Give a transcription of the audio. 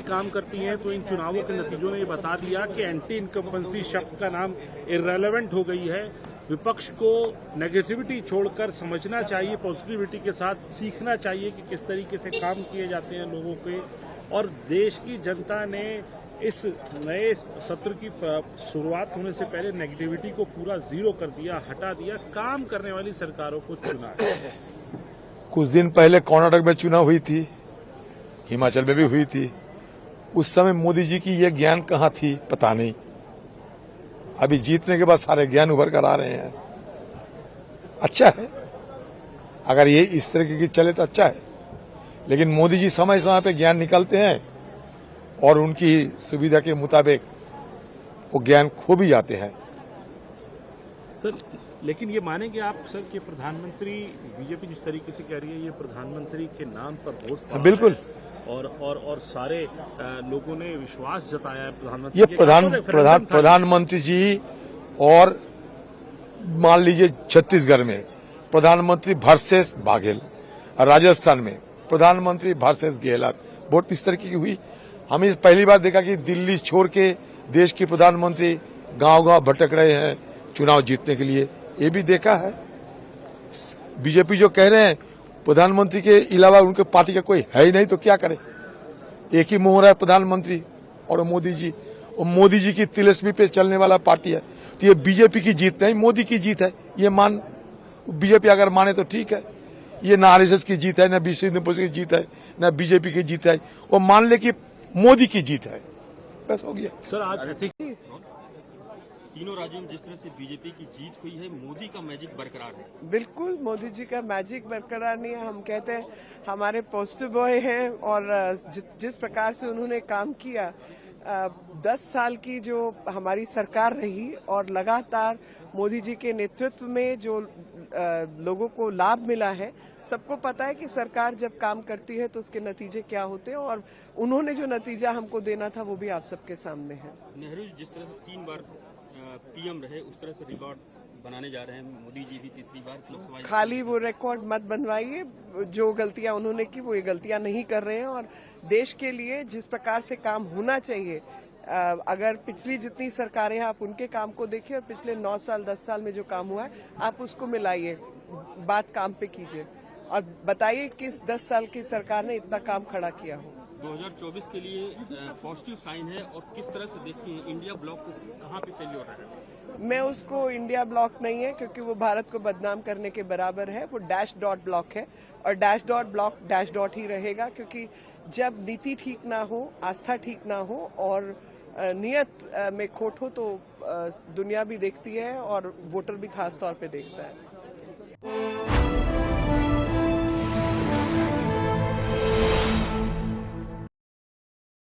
काम करती हैं, तो इन चुनावों के नतीजों ने ये बता दिया कि एंटी इनकम्बेंसी शब्द का नाम इररेलेवेंट हो गई है। विपक्ष को नेगेटिविटी छोड़कर समझना चाहिए, पॉजिटिविटी के साथ सीखना चाहिए कि किस तरीके से काम किए जाते हैं लोगों के। और देश की जनता ने इस नए सत्र की शुरुआत होने से पहले नेगेटिविटी को पूरा जीरो कर दिया, हटा दिया, काम करने वाली सरकारों को चुना। कुछ दिन पहले कर्नाटक में चुनाव हुई थी, हिमाचल में भी हुई थी। उस समय मोदी जी की ये ज्ञान कहाँ थी पता नहीं। अभी जीतने के बाद सारे ज्ञान उभर कर आ रहे हैं। अच्छा है, अगर ये इस तरह की चले तो अच्छा है, लेकिन मोदी जी समय समय पे ज्ञान निकालते हैं और उनकी सुविधा के मुताबिक वो ज्ञान खो भी जाते हैं। सर, लेकिन ये मानेंगे आप सर कि प्रधानमंत्री, बीजेपी जिस तरीके से कह रही है ये प्रधानमंत्री के नाम पर वोट पड़ा बिल्कुल, और सारे लोगों ने विश्वास जताया है प्रधानमंत्री। ये प्रधानमंत्री जी, और मान लीजिए छत्तीसगढ़ में प्रधानमंत्री वर्सेस बाघेल, राजस्थान में प्रधानमंत्री वर्सेस गहलोत, वोट इस तरह की हुई। हमें पहली बार देखा कि दिल्ली छोड़ के देश के प्रधानमंत्री गांव-गांव भटक रहे हैं चुनाव जीतने के लिए, ये भी देखा है। बीजेपी जो कह रहे हैं प्रधानमंत्री के अलावा उनके पार्टी का कोई है ही नहीं, तो क्या करे। एक ही मोहर है प्रधानमंत्री और मोदी जी, और मोदी जी की तिलस्मी पे चलने वाला पार्टी है। तो ये बीजेपी की जीत नहीं, मोदी की जीत है। ये बीजेपी अगर माने तो ठीक है। ये ना आरएसएस की जीत है, ना बीसी की जीत है, ना बीजेपी की जीत है। वो मान ले कि मोदी की जीत है, बस हो गया। सर, आज तीनों राज्यों में जिस तरह से बीजेपी की जीत हुई है, मोदी का मैजिक बरकरार है। बिल्कुल, मोदी जी का मैजिक बरकरार नहीं है। हम कहते हैं हमारे पोस्टर बॉय हैं, और जिस प्रकार से उन्होंने काम किया, 10 साल की जो हमारी सरकार रही और लगातार मोदी जी के नेतृत्व में जो लोगों को लाभ मिला है, सबको पता है कि सरकार जब काम करती है तो उसके नतीजे क्या होते हैं, और उन्होंने जो नतीजा हमको देना था वो भी आप सबके सामने है। नेहरू जिस तरह से 3 बार पीएम रहे, उस तरह से रिकॉर्ड बनाने जा रहे हैं मोदी जी भी तीसरी बार लोकसभा। खाली वो रिकॉर्ड मत बनवाइए। जो गलतियां उन्होंने की वो ये गलतियां नहीं कर रहे हैं, और देश के लिए जिस प्रकार से काम होना चाहिए, अगर पिछली जितनी सरकारें हैं आप उनके काम को देखिए, और पिछले 9 साल 10 साल में जो काम हुआ है आप उसको मिलाइए, बात काम पे कीजिए और बताइए किस 10 साल की सरकार ने इतना काम खड़ा किया हो। 2024 के लिए पॉजिटिव साइन है, और किस तरह से देखिए इंडिया ब्लॉक को कहाँ पे फेल्योर रहा है? मैं उसको इंडिया ब्लॉक नहीं है, क्योंकि वो भारत को बदनाम करने के बराबर है। वो डैश डॉट ब्लॉक है, और dash dot block dash dot ही रहेगा, क्योंकि जब नीति ठीक ना हो, आस्था ठीक ना हो और नियत में खोट हो तो दुनिया भी देखती है और वोटर भी खास तौर पे देखता है।